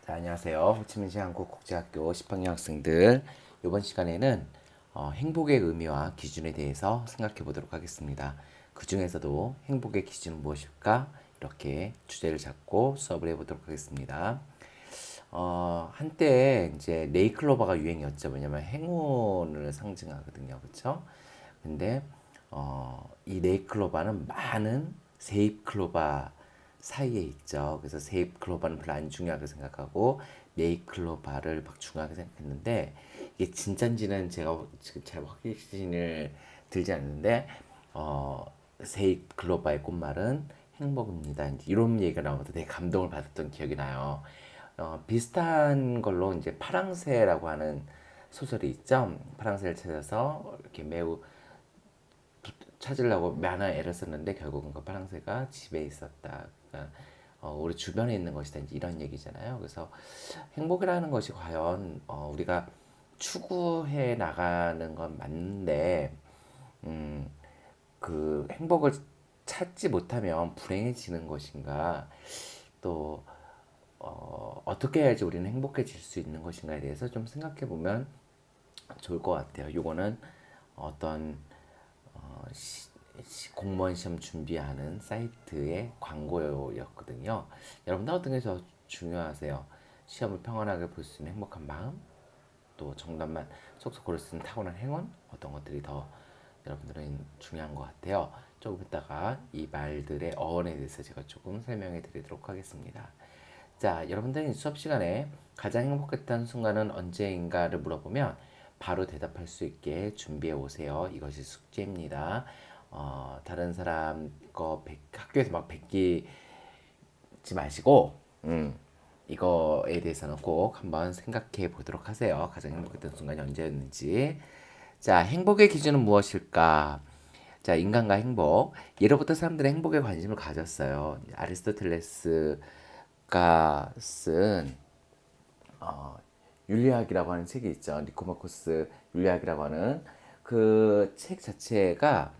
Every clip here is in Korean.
자, 안녕하세요. 호치민시 한국국제학교 10학년 학생들. 이번 시간에는 행복의 의미와 기준에 대해서 생각해 보도록 하겠습니다. 그 중에서도 행복의 기준은 무엇일까? 이렇게 주제를 잡고 수업을 해보도록 하겠습니다. 한때 이제 네이클로버가 유행이었죠. 왜냐면 행운을 상징하거든요. 그렇죠? 근데 이 네이클로바는 많은 세잎클로바 사이에 있죠. 그래서 세잎클로바는 별로 안 중요하게 생각하고 네이클로바를 막 중요하게 생각했는데 이게 진짠지는 제가 지금 잘 확신을 들지 않는데 세잎클로바의 꽃말은 행복입니다. 이제 이런 얘기가 나오면서 되게 감동을 받았던 기억이 나요. 비슷한 걸로 이제 파랑새라고 하는 소설이 있죠. 파랑새를 찾아서 이렇게 매우 찾으려고 많은 애를 썼는데 결국은 그 파랑새가 집에 있었다. 그러니까 우리 주변에 있는 것이다. 이제 이런 얘기잖아요. 그래서 행복이라는 것이 과연 우리가 추구해 나가는 건 맞는데 음, 그 행복을 찾지 못하면 불행해지는 것인가 또 어떻게 해야지 우리는 행복해질 수 있는 것인가에 대해서 좀 생각해 보면 좋을 것 같아요. 이거는 어떤 공무원 시험 준비하는 사이트의 광고였거든요. 여러분들 어떤 게 더 중요하세요? 시험을 평안하게 볼 수 있는 행복한 마음, 또 정답만 쏙쏙 고를 수 있는 타고난 행운, 어떤 것들이 더 여러분들은 중요한 것 같아요. 조금 이따가 이 말들의 어원에 대해서 제가 조금 설명해 드리도록 하겠습니다. 자, 여러분들이 수업 시간에 가장 행복했던 순간은 언제인가를 물어보면 바로 대답할 수 있게 준비해 오세요. 이것이 숙제입니다. 다른 사람 학교에서 막 베끼지 마시고, 이거에 대해서는 꼭 한번 생각해 보도록 하세요. 가장 행복했던 순간이 언제였는지. 자, 행복의 기준은 무엇일까? 자, 인간과 행복. 예로부터 사람들은 행복에 관심을 가졌어요. 아리스토텔레스가 쓴 윤리학이라고 하는 책이 있죠. 니코마코스 윤리학이라고 하는 그 책 자체가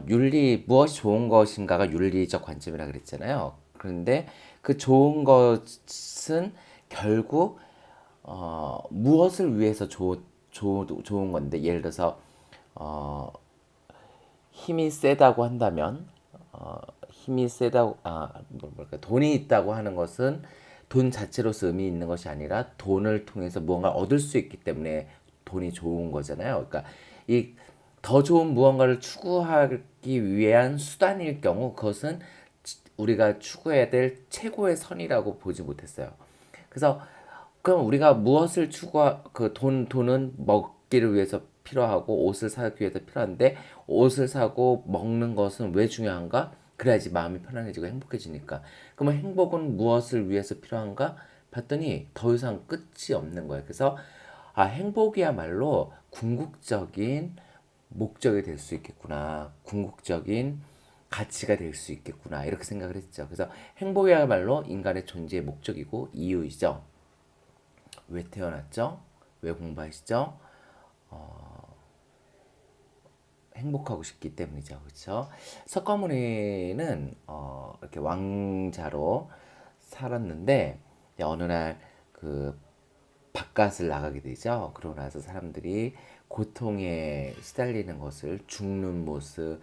윤리 무엇이 좋은 것인가가 윤리적 관점이라 그랬잖아요. 그런데 그 좋은 것은 결국 무엇을 위해서 좋은 건데 예를 들어서 어, 힘이 세다고 한다면 힘이 세다고 뭘까 돈이 있다고 하는 것은 돈 자체로서 의미 있는 것이 아니라 돈을 통해서 무언가 얻을 수 있기 때문에 돈이 좋은 거잖아요. 그러니까 이 더 좋은 무언가를 추구하기 위한 수단일 경우 그것은 우리가 추구해야 될 최고의 선이라고 보지 못했어요. 그래서 그럼 우리가 무엇을 돈은 먹기를 위해서 필요하고 옷을 사기 위해서 필요한데 옷을 사고 먹는 것은 왜 중요한가? 그래야지 마음이 편안해지고 행복해지니까. 그러면 행복은 무엇을 위해서 필요한가? 봤더니 더 이상 끝이 없는 거예요. 그래서 행복이야말로 궁극적인 목적이 될 수 있겠구나. 궁극적인 가치가 될 수 있겠구나. 이렇게 생각을 했죠. 그래서 행복이야말로 인간의 존재의 목적이고 이유이죠. 왜 태어났죠? 왜 공부하시죠? 행복하고 싶기 때문이죠. 그렇죠? 석가모니는 이렇게 왕자로 살았는데 어느 날 그 바깥을 나가게 되죠. 그러고 나서 사람들이 고통에 시달리는 것을 죽는 모습,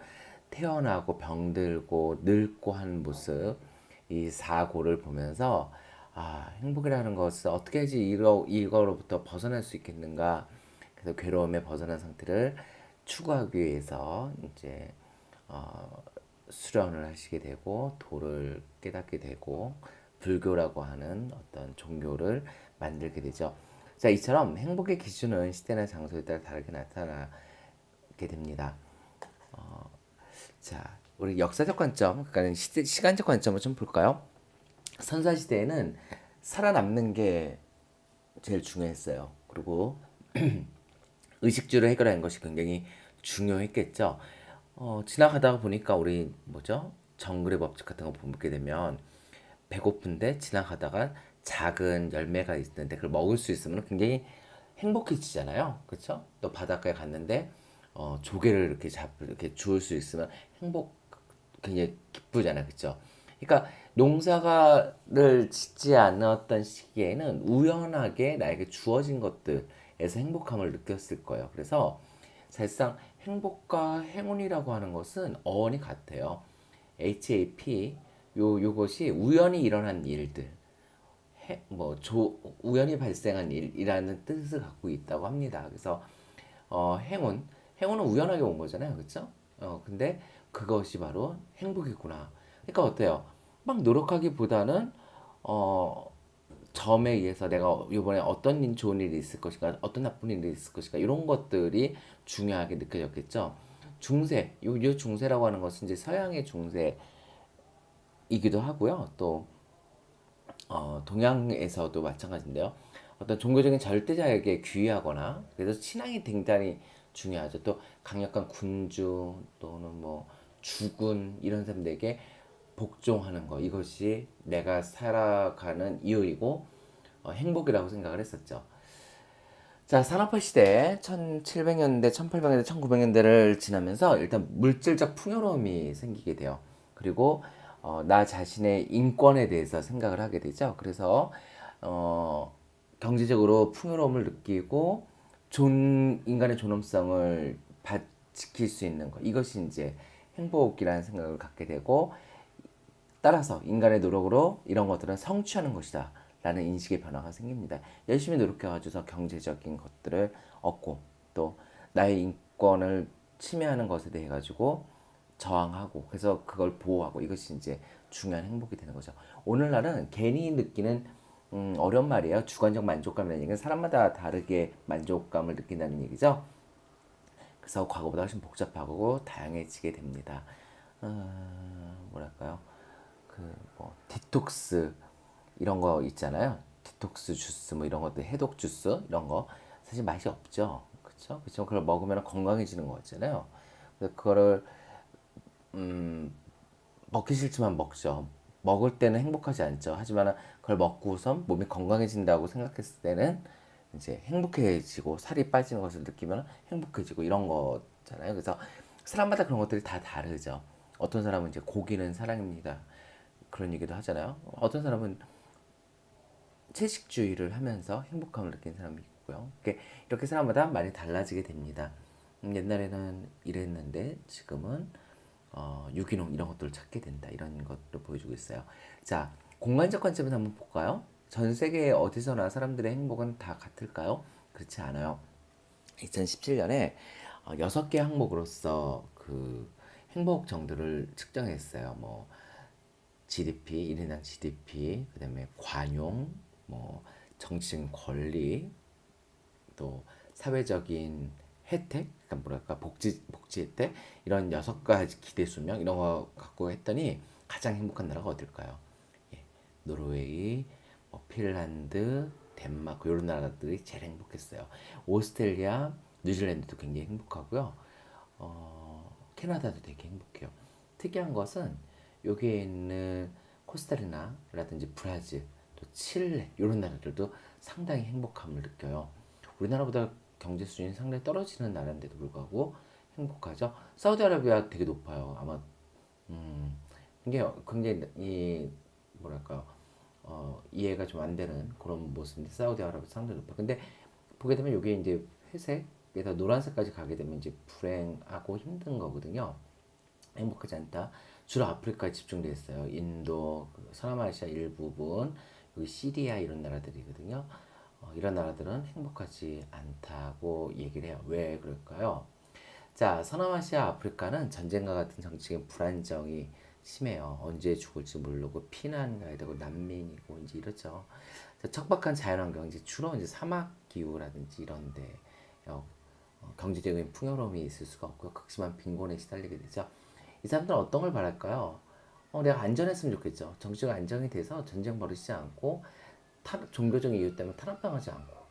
태어나고 병들고 늙고 하는 모습, 이 사고를 보면서 행복이라는 것을 어떻게 해야지 이거로부터 벗어날 수 있겠는가? 그래서 괴로움에 벗어난 상태를 추구하기 위해서 이제 수련을 하시게 되고 도를 깨닫게 되고 불교라고 하는 어떤 종교를 만들게 되죠. 자, 이처럼 행복의 기준은 시대나 장소에 따라 다르게 나타나게 됩니다. 자, 우리 역사적 관점, 그러니까 시간적 관점을 좀 볼까요? 선사 시대에는 살아남는 게 제일 중요했어요. 그리고 의식주를 해결하는 것이 굉장히 중요했겠죠. 지나가다가 보니까 우리 뭐죠? 정글의 법칙 같은 거 보게 되면 배고픈데 지나가다가 작은 열매가 있는데 그걸 먹을 수 있으면 굉장히 행복해지잖아요. 그렇죠? 또 바닷가에 갔는데 조개를 이렇게 이렇게 주울 수 있으면 행복 굉장히 기쁘잖아요. 그렇죠? 그러니까 농사를 짓지 않았던 시기에는 우연하게 나에게 주어진 것들에서 행복함을 느꼈을 거예요. 그래서 사실상 행복과 행운이라고 하는 것은 어원이 같아요. HAP 요것이 우연히 일어난 일들, 우연히 발생한 일이라는 뜻을 갖고 있다고 합니다. 그래서 행운은 우연하게 온 거잖아요, 그렇죠? 근데 그것이 바로 행복이구나. 그러니까 어때요? 막 노력하기보다는 어, 점에 의해서 내가 이번에 어떤 좋은 일이 있을 것인가, 어떤 나쁜 일이 있을 것인가 이런 것들이 중요하게 느껴졌겠죠. 요 중세라고 하는 것은 이제 서양의 중세이기도 하고요. 또 동양에서도 마찬가지인데요. 어떤 종교적인 절대자에게 귀의하거나 그래서 신앙이 굉장히 중요하죠. 또 강력한 군주 또는 뭐 주군 이런 사람들에게 복종하는 거 이것이 내가 살아가는 이유이고 행복이라고 생각을 했었죠. 자, 산업화 시대 1700년대, 1800년대, 1900년대를 지나면서 일단 물질적 풍요로움이 생기게 돼요. 그리고 나 자신의 인권에 대해서 생각을 하게 되죠. 그래서 어, 경제적으로 풍요로움을 느끼고 인간의 존엄성을 지킬 수 있는 것 이것이 이제 행복이라는 생각을 갖게 되고 따라서 인간의 노력으로 이런 것들은 성취하는 것이다 라는 인식의 변화가 생깁니다. 열심히 노력해가지고서 경제적인 것들을 얻고 또 나의 인권을 침해하는 것에 대해 가지고 저항하고 그래서 그걸 보호하고 이것이 이제 중요한 행복이 되는 거죠. 오늘날은 괜히 느끼는 어려운 말이에요. 주관적 만족감이라는 얘기는 사람마다 다르게 만족감을 느낀다는 얘기죠. 그래서 과거보다 훨씬 복잡하고 다양해지게 됩니다. 뭐랄까요? 그 뭐 디톡스 이런 거 있잖아요. 디톡스 주스 뭐 이런 것들 해독 주스 이런 거 사실 맛이 없죠. 그렇죠? 그렇죠. 그걸 먹으면 건강해지는 거 같잖아요. 그래서 그거를 먹기 싫지만 먹죠. 먹을 때는 행복하지 않죠. 하지만 그걸 먹고선 몸이 건강해진다고 생각했을 때는 이제 행복해지고 살이 빠지는 것을 느끼면 행복해지고 이런 거잖아요. 그래서 사람마다 그런 것들이 다 다르죠. 어떤 사람은 이제 고기는 사랑입니다. 그런 얘기도 하잖아요. 어떤 사람은 채식주의를 하면서 행복감을 느끼는 사람이 있고요. 이렇게 사람마다 많이 달라지게 됩니다. 옛날에는 이랬는데 지금은 유기농 이런 것들을 찾게 된다. 이런 것도 보여주고 있어요. 자, 공간적 관점에서 한번 볼까요? 전 세계 어디서나 사람들의 행복은 다 같을까요? 그렇지 않아요. 2017년에 6개 항목으로서 그 행복 정도를 측정했어요. 뭐 GDP, 1인당 GDP, 그다음에 관용, 뭐 정치적인 권리, 또 사회적인 혜택, 그러니까 뭐랄까 복지 혜택 이런 6가지 기대 수명 이런 거 갖고 했더니 가장 행복한 나라가 어딜까요? 예, 노르웨이, 뭐 핀란드, 덴마크 이런 나라들이 제일 행복했어요. 오스트레일리아, 뉴질랜드도 굉장히 행복하고요. 캐나다도 되게 행복해요. 특이한 것은 여기에 있는 코스타리나라든지 브라질, 또 칠레 이런 나라들도 상당히 행복함을 느껴요. 우리나라보다 경제 수준이 상당히 떨어지는 나라인데도 불구하고 행복하죠. 사우디아라비아 되게 높아요. 아마 이게 굉장히 이 뭐랄까 이해가 좀 안 되는 그런 모습인데 사우디아라비아 상당히 높아. 근데 보게 되면 이게 이제 회색에다 노란색까지 가게 되면 이제 불행하고 힘든 거거든요. 행복하지 않다. 주로 아프리카에 집중돼 있어요. 인도, 서남아시아 일부분, 여기 시리아 이런 나라들이거든요. 이런 나라들은 행복하지 않다고 얘기를 해요. 왜 그럴까요? 자, 서남아시아, 아프리카는 전쟁과 같은 정치적인 불안정이 심해요. 언제 죽을지 모르고 피난 가야 되고 난민이고 이제 이러죠. 자, 척박한 자연환경 이제 주로 이제 사막 기후라든지 이런데 경제적인 풍요로움이 있을 수가 없고요. 극심한 빈곤에 시달리게 되죠. 이 사람들은 어떤 걸 바랄까요? 내가 안전했으면 좋겠죠. 정치가 안정이 돼서 전쟁 벌이지 않고 종교적인 이유 때문에 탄압당하지 않고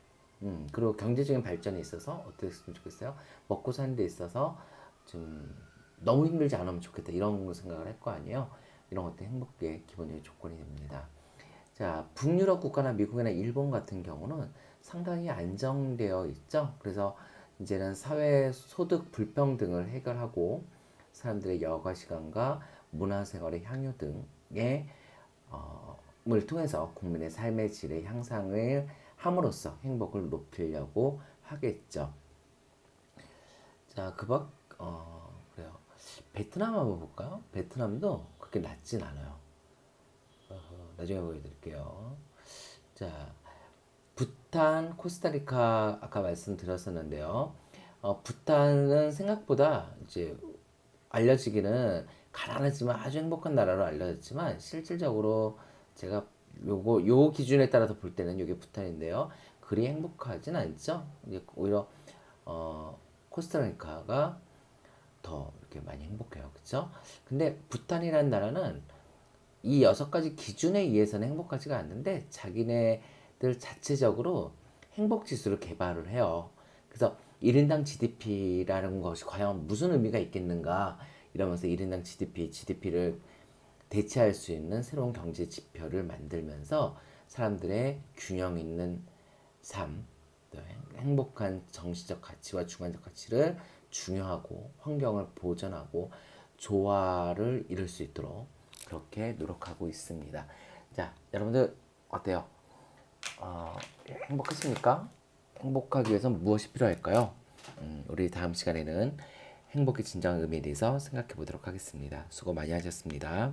그리고 경제적인 발전에 있어서 어떻게 했으면 좋겠어요? 먹고 사는 데 있어서 좀 너무 힘들지 않으면 좋겠다 이런 생각을 할 거 아니에요. 이런 것도 행복의 기본적인 조건이 됩니다. 자, 북유럽 국가나 미국이나 일본 같은 경우는 상당히 안정되어 있죠. 그래서 이제는 사회 소득 불평등을 해결하고 사람들의 여가 시간과 문화 생활의 향유 등의 을 통해서 국민의 삶의 질의 향상을 함으로써 행복을 높이려고 하겠죠. 자, 그래요. 베트남 한번 볼까요? 베트남도 그렇게 낮진 않아요. 나중에 보여드릴게요. 자, 부탄, 코스타리카 아까 말씀드렸었는데요. 부탄은 생각보다 이제 알려지기는 가난하지만 아주 행복한 나라로 알려졌지만 실질적으로 제가 요 기준에 따라서 볼 때는 이게 부탄인데요. 그리 행복하진 않죠. 이제 오히려 코스타리카가 더 이렇게 많이 행복해요. 그렇죠? 근데 부탄이라는 나라는 이 6가지 기준에 의해서는 행복하지가 않는데 자기네들 자체적으로 행복 지수를 개발을 해요. 그래서 1인당 GDP라는 것이 과연 무슨 의미가 있겠는가 이러면서 1인당 GDP를 대체할 수 있는 새로운 경제 지표를 만들면서 사람들의 균형 있는 삶, 행복한 정신적 가치와 주관적 가치를 중요하고 환경을 보존하고 조화를 이룰 수 있도록 그렇게 노력하고 있습니다. 자, 여러분들 어때요? 행복하십니까? 행복하기 위해선 무엇이 필요할까요? 우리 다음 시간에는 행복의 진정한 의미에 대해서 생각해 보도록 하겠습니다. 수고 많이 하셨습니다.